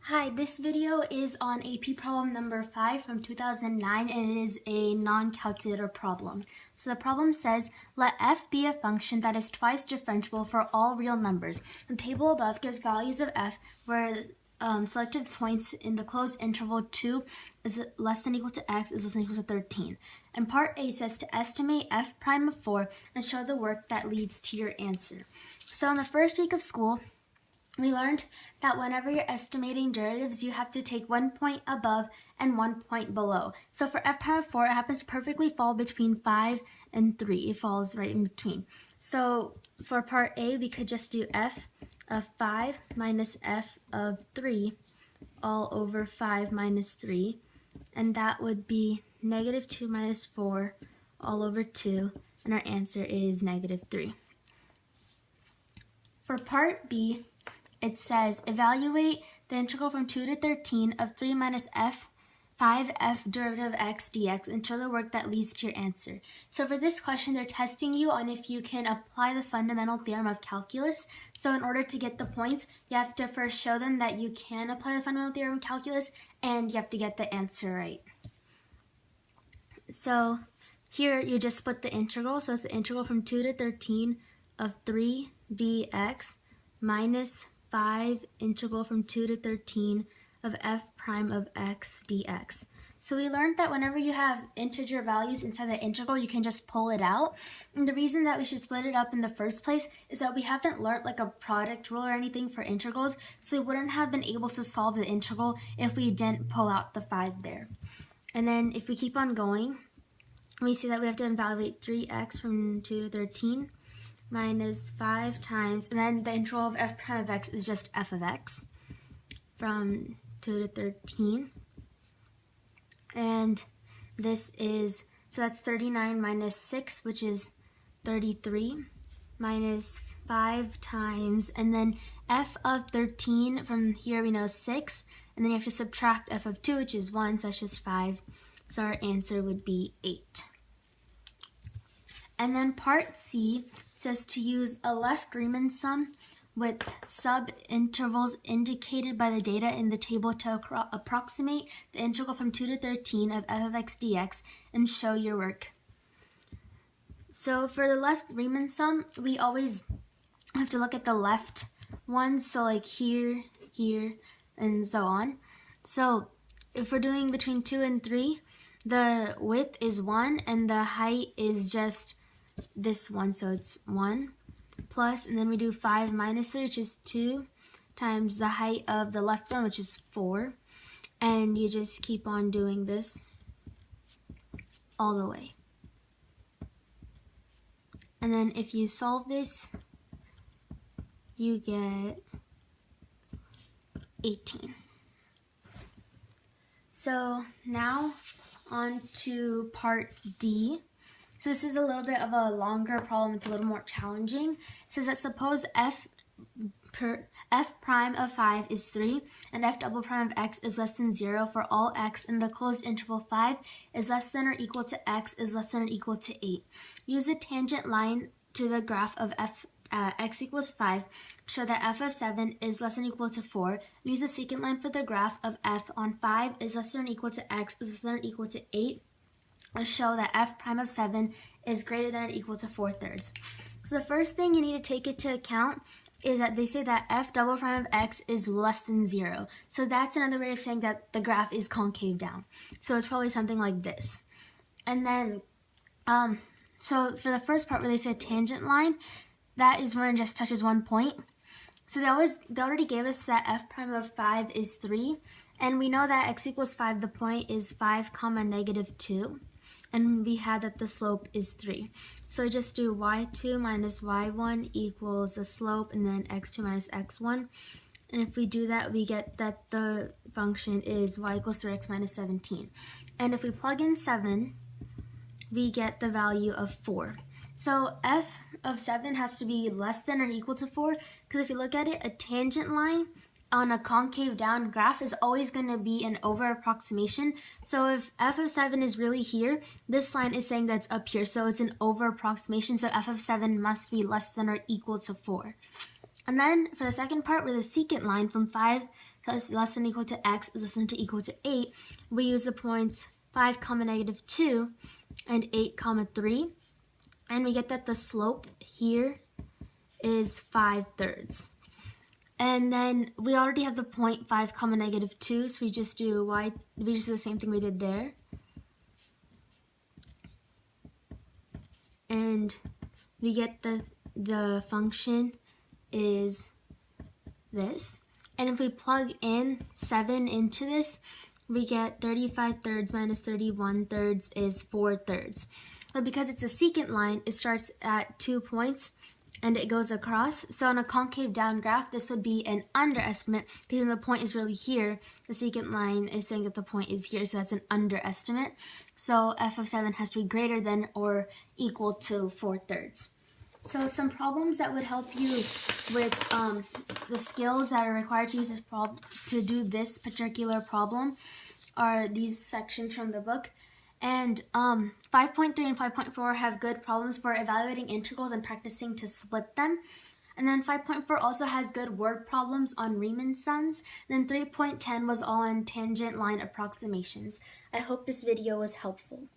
Hi, this video is on AP problem number 5 from 2009 and it is a non-calculator problem. So the problem says, let f be a function that is twice differentiable for all real numbers. The table above gives values of f where selected points in the closed interval 2 is less than or equal to x is less than or equal to 13. And part A says to estimate f prime of 4 and show the work that leads to your answer. So in the first week of school, we learned that whenever you're estimating derivatives, you have to take 1 point above and 1 point below. So for f prime of 4, it happens to perfectly fall between 5 and 3. It falls right in between. So for part A, we could just do f of 5 minus f of 3 all over 5 minus 3. And that would be negative 2 minus 4 all over 2. And our answer is negative 3. For part B, it says, evaluate the integral from 2 to 13 of 3 minus f 5f derivative of x dx and show the work that leads to your answer. So for this question, they're testing you on if you can apply the fundamental theorem of calculus. So in order to get the points, you have to first show them that you can apply the fundamental theorem of calculus and you have to get the answer right. So here you just split the integral. So it's the integral from 2 to 13 of 3 dx minus 5 integral from 2 to 13 of f prime of x dx. So we learned that whenever you have integer values inside the integral, you can just pull it out. And the reason that we should split it up in the first place is that we haven't learned like a product rule or anything for integrals, so we wouldn't have been able to solve the integral if we didn't pull out the 5 there. And then if we keep on going, we see that we have to evaluate 3x from 2 to 13 minus 5 times, and then the integral of f prime of x is just f of x from 2 to 13. And this is, so that's 39 minus 6, which is 33, minus 5 times, and then f of 13, from here we know 6, and then you have to subtract f of 2, which is 1, so that's just 5. So our answer would be 8. And then part C says to use a left Riemann sum with subintervals indicated by the data in the table to approximate the integral from 2 to 13 of f of x dx and show your work. So for the left Riemann sum, we always have to look at the left ones, so like here, here, and so on. So if we're doing between 2 and 3, the width is 1 and the height is just this one, so it's 1 plus, and then we do 5 minus 3, which is 2, times the height of the left one, which is 4, and you just keep on doing this all the way. And then if you solve this, you get 18. So now on to part D. So this is a little bit of a longer problem. It's a little more challenging. It says that suppose f prime of 5 is 3 and f double prime of x is less than 0 for all x in the closed interval 5 is less than or equal to x is less than or equal to 8. Use the tangent line to the graph of x equals 5 to show that f of 7 is less than or equal to 4. Use the secant line for the graph of f on 5 is less than or equal to x is less than or equal to 8. To show that f prime of 7 is greater than or equal to 4/3. So the first thing you need to take into account is that they say that f double prime of x is less than 0. So that's another way of saying that the graph is concave down. So it's probably something like this. And then, so for the first part where they say tangent line, that is where it just touches 1 point. So they already gave us that f prime of 5 is 3. And we know that x equals 5, the point is 5 comma negative 2. And we had that the slope is 3. So we just do y2 minus y1 equals the slope, and then x2 minus x1. And if we do that, we get that the function is y equals 3x minus 17. And if we plug in 7, we get the value of 4. So f of 7 has to be less than or equal to 4, because if you look at it, a tangent line on a concave down graph is always going to be an over approximation. So if f of 7 is really here, this line is saying that's up here, so it's an over approximation, so f of 7 must be less than or equal to 4. And then for the second part, where the secant line from 5 is less than or equal to x is less than or equal to 8, we use the points 5, -2 and 8, 3. And we get that the slope here is 5/3. And then we already have the point 5, -2, so we just do the same thing we did there. And we get the function is this. And if we plug in 7 into this, we get 35/3 minus 31/3 is 4/3. But because it's a secant line, it starts at 2 points and it goes across. So on a concave down graph, this would be an underestimate because the point is really here. The secant line is saying that the point is here, so that's an underestimate. So f of 7 has to be greater than or equal to 4/3. So some problems that would help you with the skills that are required to use this to do this particular problem are these sections from the book. And 5.3 and 5.4 have good problems for evaluating integrals and practicing to split them. And then 5.4 also has good word problems on Riemann's sums. Then 3.10 was all on tangent line approximations. I hope this video was helpful.